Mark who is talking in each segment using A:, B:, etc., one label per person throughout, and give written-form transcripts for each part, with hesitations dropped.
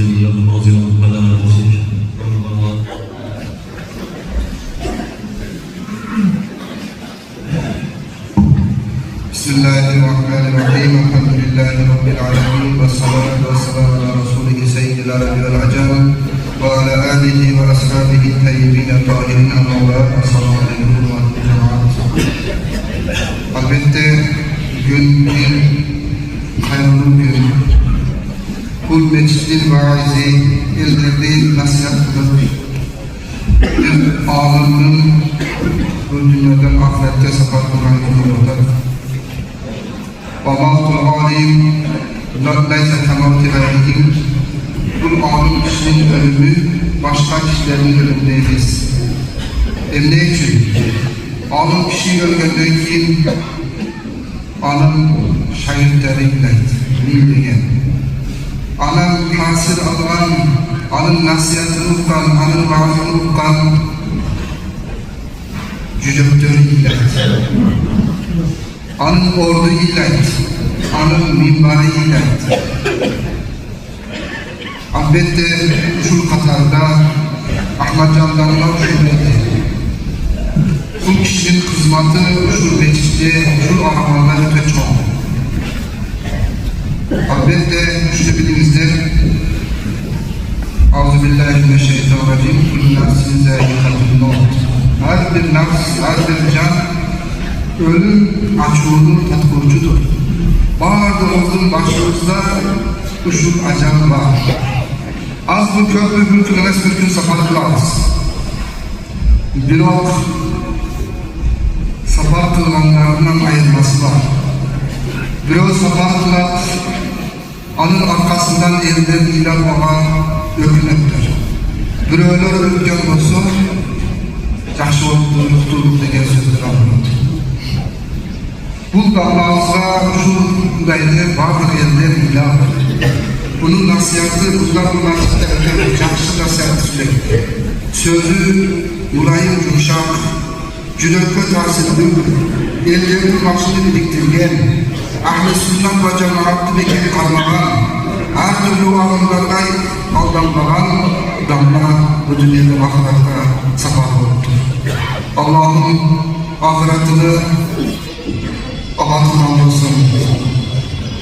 A: جل ناظرا ولا ناظرا
B: بسم الله الرحمن الرحيم الحمد لله رب العالمين والصلاة والسلام على رسوله سيد العرب والعجم وعلى آله وأصحابه الطيبين الطاهرين أما بعد السلام عليكم ورحمة الله وبركاته. Elbette gün bir hayırlı gün. Kul meclisin vaizi, ildirdiği nasihat kılır. Bir ağırlığın bu dünyadan ahirette sefer kılan günlerde. Vamaatul alim, leyse kemavti gayrihin. Bu ağırlığın kişinin ölümü, başka kişilerin ölümündeyiz. Ne için? Ağırlığın kişiyi ölgenden kim? Anam şahitleri bildiğin. Anam hasır alan, anın nasihatını ukan, anın vaazını ukan, cücüktörü illet. Anın ordu illet, anın minbari illet. Elbette şu Katar'da Ahmet Can'danlar şöyleydi. Bu kişinin hizmeti şu mecliste, şu aramanlar öte çok. Elbette şu bilimizde Euzubillahimineşşeytanirracim Kullu nefsin zâikatul mevt. Her bir nefs, her bir can ölüm açığının tatlıcıdır. Bazımızın başımızda uşul acam var. Az bu köprü bir gün bir gün safar kılarız. Biraz safar kılanlarından ayırması var. Biraz safar kılar, anın arkasından elden ilan olan ökünettir. Biröler ölgen olsa, yaxşı oldu, tutulduk degen sözler alınır. Bu damağızda şu daydı, bazı elden ilan. Bunun nasihatı, bunlar yaxşı nasihatı sürekli. Sözü, mulayim, yumuşak, cüdökö tahsilini, ellerin maksudu biriktirgen, ahl-i sünnet ve cemaatı bekeri kalmagan, her türlü ağırlarına aldanmagan, damla bu dünyada ahirette sabah oldu. Allah'ın ahiretini abatından olsun.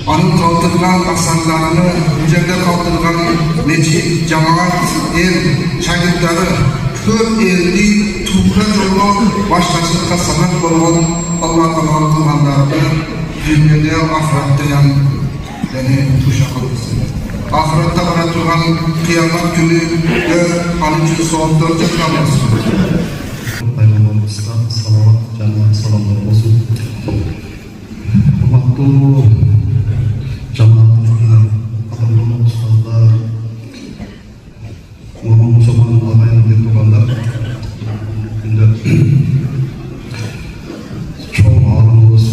B: Onun kaldırılan aksanlarını, üzerinde kaldırılan necip, cemaat, şagirdleri, köp elli, tuğra yolu, başlaşıkta sanat olan Allah'ın kılmanlarını dünyada, ahirette yan beni tuşak olursun. Ahirette bana tuğan kıyamet günü alıcı soğuklarca kalmasın.
A: Peygamberimizden salavat, cennet selamlar olsun. Hürmetli cemaatler, adamlar, ustazlar, Muhammed ağabeyin bir tuğanlar, günde çok ağırlığımız,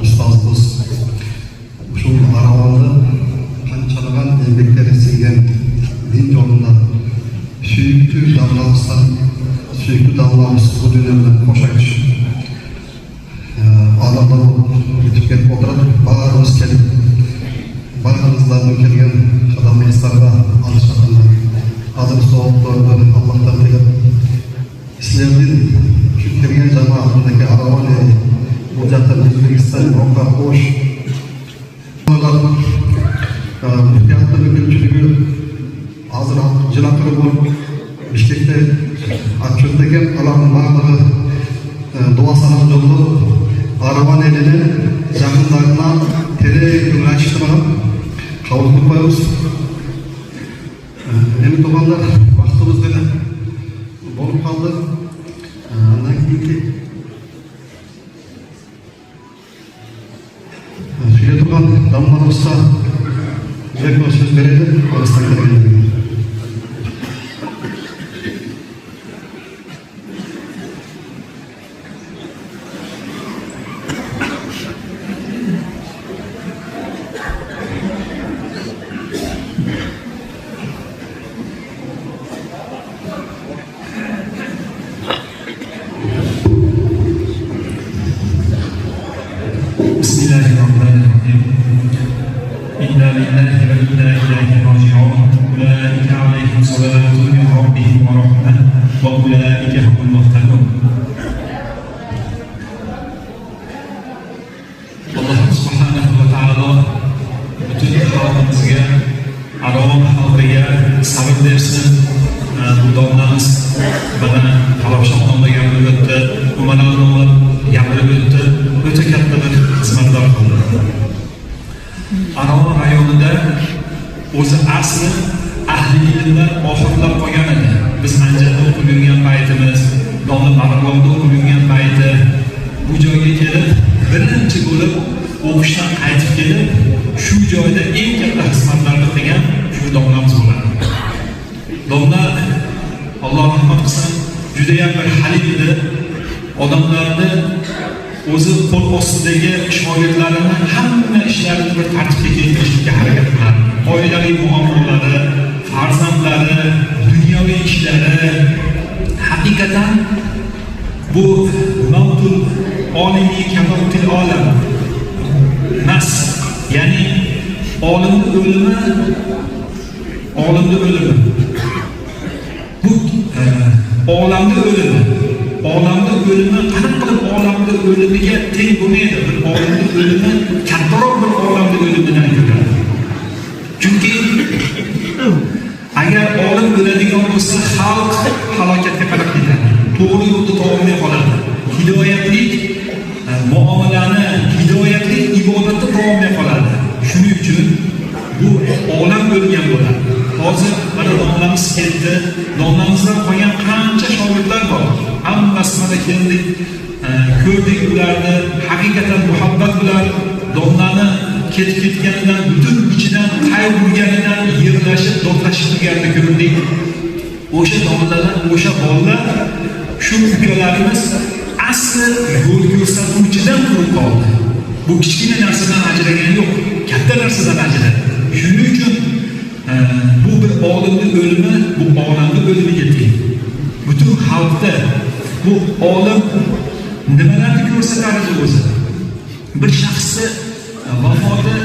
A: ustazımız, şu aravanda kançalanan emekleri silgen din yolunda sürekli davranıştan, sürekli davranış bu dönemden koşak. Adamlar gidip gelip oturup, bağırımız gelip, bağırımızdan gelgen adam meclislerine alışmaklar, adım soğuklardan Allah'tan dilip, İslam'ın kültürgen cemaatindeki arabanı, bu zaten Özbekistan, Avrupa, hoş. Müftiyatlı mümkünçülüğü hazır cılakları bu Bişkek'te açıktaki alanın bağları doğa sanat yolu araban elini yakınlarına tere açtırmadan kavuştuk koyuyoruz. Emin topanlar vaktimiz böyle bolup kaldı. Ondan ki şöyle topan damlarımızsa direkt söz verelim. Orasından gelin.
C: Bismillahirrahmanirrahim. İnna lillahi ve inna ileyhi raciun. أولئك عليهم صلاة من ربهم ورحمة وأولئك هم المهتدون. Allah subhanahu wa ta'ala bütün halkımızga, Arab xalqiga sabr bersin. Bu domlamiz bana Halabshoqonda gapirib o'tdi, Umaralov gapirib o'tdi, o'ta katta bir xizmatlar qildi. Arab rayonida o'zi asli ahli ilmlar oxirlab qolgan edi. Biz Anjarda o'qib yurgan paytimiz, domla Bag'riyonda o'qib yurgan payti bu joyga kelib, birinchi bo'lib o'qishdan qaytib kelib, shu joyda eng katta xizmatlarni qilgan shu domlamiz bo'ladi. Domla Alloh rahmat qilsin, juda ham bir halim edi. Odamlarni o'zi qo'l ostidagi shogirdlarini hamma ishlarini bir tartibga keltirishga harakat qiladi. Oilaviy muomalalari, farzandlari, dunyoviy ishlari haqiqatan bu mavtul olimi kamotil olam nas, ya'ni olimni o'limi, bu olamni o'limi, qanaqa qilib olamni o'limiga teng bo'lmaydi. Bir olimni o'limi kattaroq bir olamni o'limidan ko'ra. Chunki agar olim o'ladigan bo'lsa, xalq halokatga qarab ketadi, to'g'ri yo'lda topolmay qoladi. Hidoyatli muomalani, hidoyatli ibodatda topolmay qoladi. Shuning uchun bu olam o'lgan bo'ladi. Hozir mana domlamiz keldi, domlamizdan qolgan qancha shogirdlar bor. Hammasi mana keldik, ko'rdik ularni, haqiqatan muhabbat bilan domlani ketib ketganidan, butun ichidan qayg'urganidan yig'lashib, dodlashib turganini ko'rdik. O'sha domlalar, o'sha bolalar, shu ukalarimiz asli yo'l ko'rsatuvchidan turib qoldi. Bu kichkina narsadan ajragani yo'q, katta narsadan ajradi. Shuning uchun bu bir olimni o'limi, bu olamni o'limiga teng. Butun xalqda bu olim nimalarni ko'rsatardi o'zi? Bir shaxsni vafoti,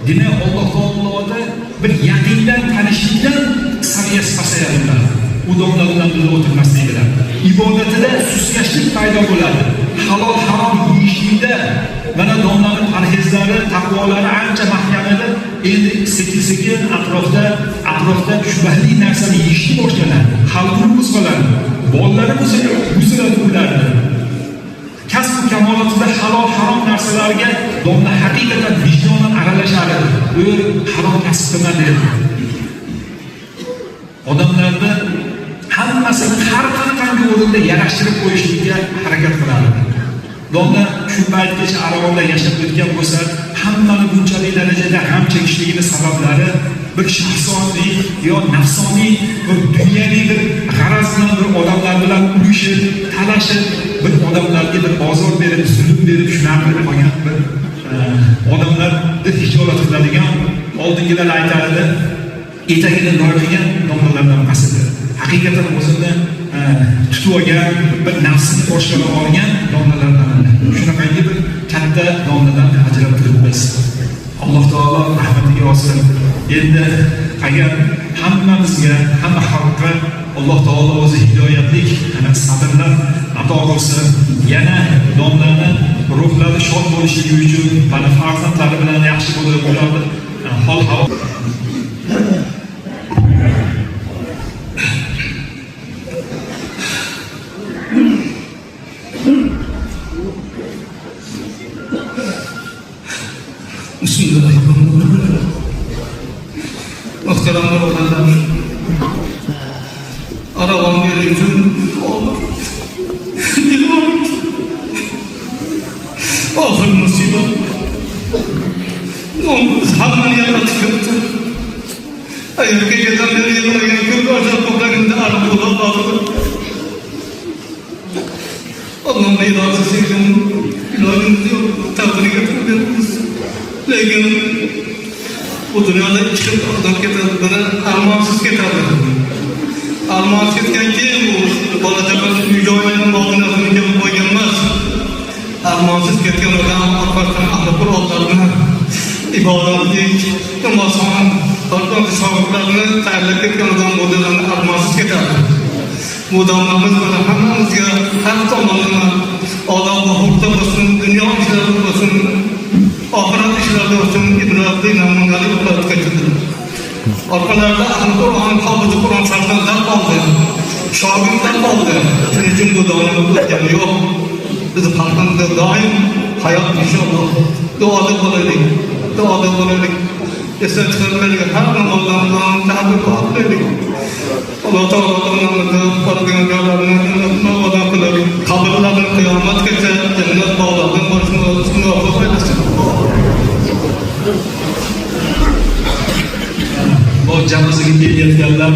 C: demak Alloh taoloda bir yaqindan tanishlikdan saviyasi pasayadi. U domlalardan birga o'tirmasligidan ibodatida sustkashlik paydo bo'ladi. Halol harom yeyishlikda mana domlaning parhezlari, taqvolari ancha mahkam edi. Endi sekin-sekin atrofda shubhali narsani yeyishni boshlanadi. Xalqni qo'zg'aladi, bolalarni buziladi ularni. Kasb kamolatida halol harom narsalarga domla haqiqatan vijdonan aralashadi. U harom kasb qilma dedi. Odamlarni hammasini har qanday o'rinda yarashtirib qo'yishlikka harakat qiladi. Domla shu paytgacha Arabonda yashab o'tgan bo'lsa, hammani bunchalik darajada g'am chekishligining sabablari bir shaxsoniy yo nafsoniy, bir dunyoviy bir g'araz bilan bir odamlar bilan urishib, talashib, bir odamlarga bir ozor berib, zulm berib, shunaqa qilib qolgan bir odamlarni hijolat qiladigan, oldingilar aytardi, etagini loyqagan domlalardan emasdir. Haqiqatan o'zini tutib olgan, bir nafsini boshqara olgan domlalardan. Shunaqangi bir katta domladan ajrab turibmiz. Alloh taolo rahmatiga olsin. Endi agar hammamizga, hamma xalqqa Alloh taolo o'zi hidoyatlik, sabrlar ato qilsin. Yana domlarni ruhlari shod bo'lishligi uchun, mana farzandlari bilan yaxshi bo'lib, ularni hol-havo
B: Bismillahirrahmanirrahim. Muhterem oğlanlar, arabam gelince olur. Ahır musibet. Hamdan yana çıkıntı. Ayırka giden beri yanına yakın, acaba koklarında arabada bağlı. Allah'ın iradesi için ilahimiz yok, takdiri getirmemiz. Lakin bu dünyada çıkıp adam ketadi, biri armonsuz ketadi. Armonsuz ketgan keyin bu bolachaqasi uy-joylarni bog'inasini kelib qo'ygan emas. Armonsuz ketgan odam orqasidan ahli Qur'onlarni ibodatlik, namozxon
D: Orqan shogirdlarni tayyorlab ketgan odam modellarni armasiz ketadi. Bu odamlarimiz mana hammamizga har tomonlama odob va huquqda bo'lsin, dunyo ishlarida bo'lsin, oxirat ishlarida bo'lsin ibratli namunali o'qib ketdilar. Orqalarida ahli Qur'on, hofiz Qur'on shogirdlar qoldi. Shogirdlar qoldi. Shuning uchun bu davomli o'tgani yo'q. Biz xalqimizda doim hayot inshaalloh duoda bo'laylik. Duoda bo'laylik. Esda tutmaylik. Har namozni ta'bir qilaylik. Alloh taolo onamizni qolgan joylarini navodan qilib, qabrlarni qiyomatgacha jannat bog'laridan bo'lishini muvaffaq aylasin.
C: Bu jamisiga kelayotganlar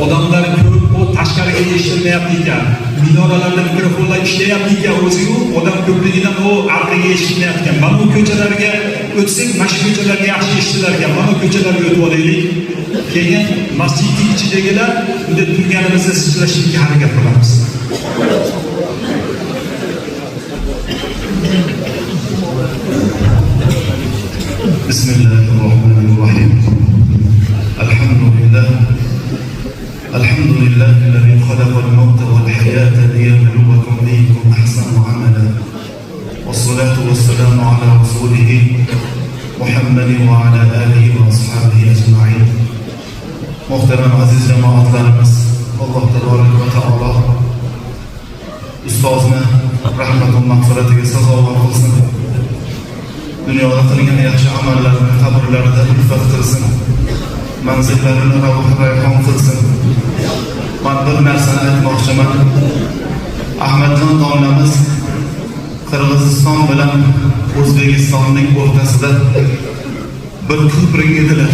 C: odamlar ko'p, u tashqariga eshitmayapti ekan. Minoralarda mikrofonlar ishlayapti ekan, o'zi-yu odam ko'pligidan u arqiga eshitmayapti ekan. Mana bu ko'chalarga o'tsak, mana shu ko'chalarga yaxshi eshitilar ekan. Mana bu ko'chalarga o'tib olaylik. Keyin masjidning ichidagilar bunday turganimizda sizlashishga harakat qilamiz.
A: Bismillahirrahmanirrahim. الحمد لله الذي خلق الموت والحياة ليبلوكم أيكم أحسن عملا والصلاة والسلام على رسوله محمد وعلى آله وأصحابه أجمعين. محترم عزيز جماعتlarimiz, Alloh taborak va taolo ustozni rahmat va mag'firatiga sazovor qilsin. Dunyoda qilgan yaxshi amallarni qabrlarida ulfat qilsin. Manzillarini ravh-rayhon qilsin. Men bir narsani aytmoqchiman. Ahmadjon domlamiz Qirg'iziston bilan O'zbekistonning o'rtasida bir ko'prik edilar.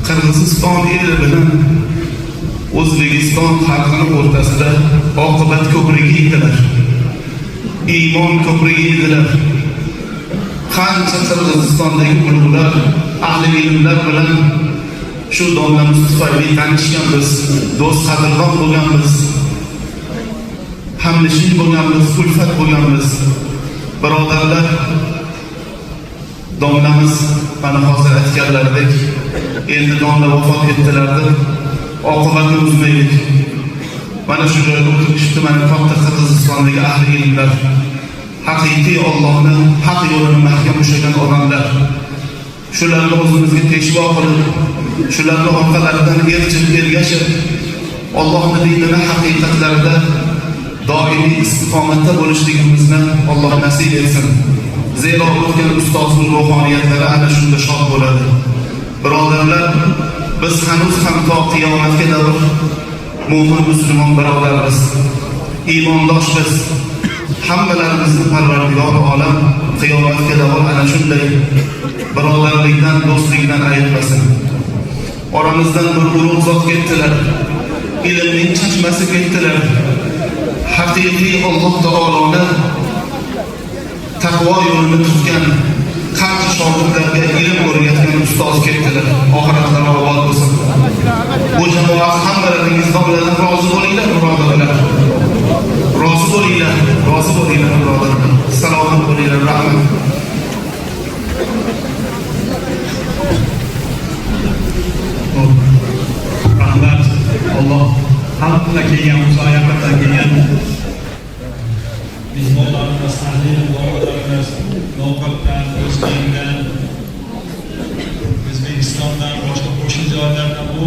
A: Qirg'iziston eli bilan O'zbekiston xalqining o'rtasida oqibat ko'prigi edilar. Iymon ko'prigi edilar. Qancha Qirg'izistondagi ulug'lar, ahli ilmlar bilan shu domlamiz tufayli tanishganmiz, do'st qadrdon bo'lganmiz, hamnishing bo'lganmiz, ulfat bo'lganmiz. Birodarlar, domlamiz mana hozir aytganlaridek, endi domla vafot etdilardi. Oqibatni uzmaylik. Mana shu joyda o'tirishdi mana katta Qirg'izistondagi ahli ilmlar, haqiqiy Allohni haq yo'lini mahkam ushlagan odamlar. Shularni o'zimizga peshvo qilib, shularni orqalaridan ergashib, Allohning dinini haqiqatlarida doimiy istiqomatda bo'lishligimizni Alloh nasib etsin. Zero o'tgan ustozning ruhoniyatlari ana shunda shod bo'ladi. Birodarlar, biz hanuz ham to qiyomatga davr mo'min musulmon birodarmiz, iymondoshmiz. Hammalarimizni Parvardigor olam qiyomatga davr ana shunday birodarlikdan, do'stlikdan ayirmasin. Oramizdan bir ulug' zot ketdilar. Ilmning chashmasi ketdilar. Haqiqiy Alloh taoloni taqvo yo'lini tutgan, qancha shogirdlarga ilm o'rgatgan ustoz ketdilar. Oxiratlari obod bo'lsin. Bu jamoat hammalaringiz domladan rozi bo'linglar, birodarlar. Rozi bo'linglar, birodarlar. Salomat bo'linglar, rahmat.
C: Rahmat. Alloh hammaga kelgan, musoyaqatdan kelgan mehmonlarimiz, ahli ilmlarimiz, Novgoroddan, O'zbekistondan, boshqa qo'shni joylardan bu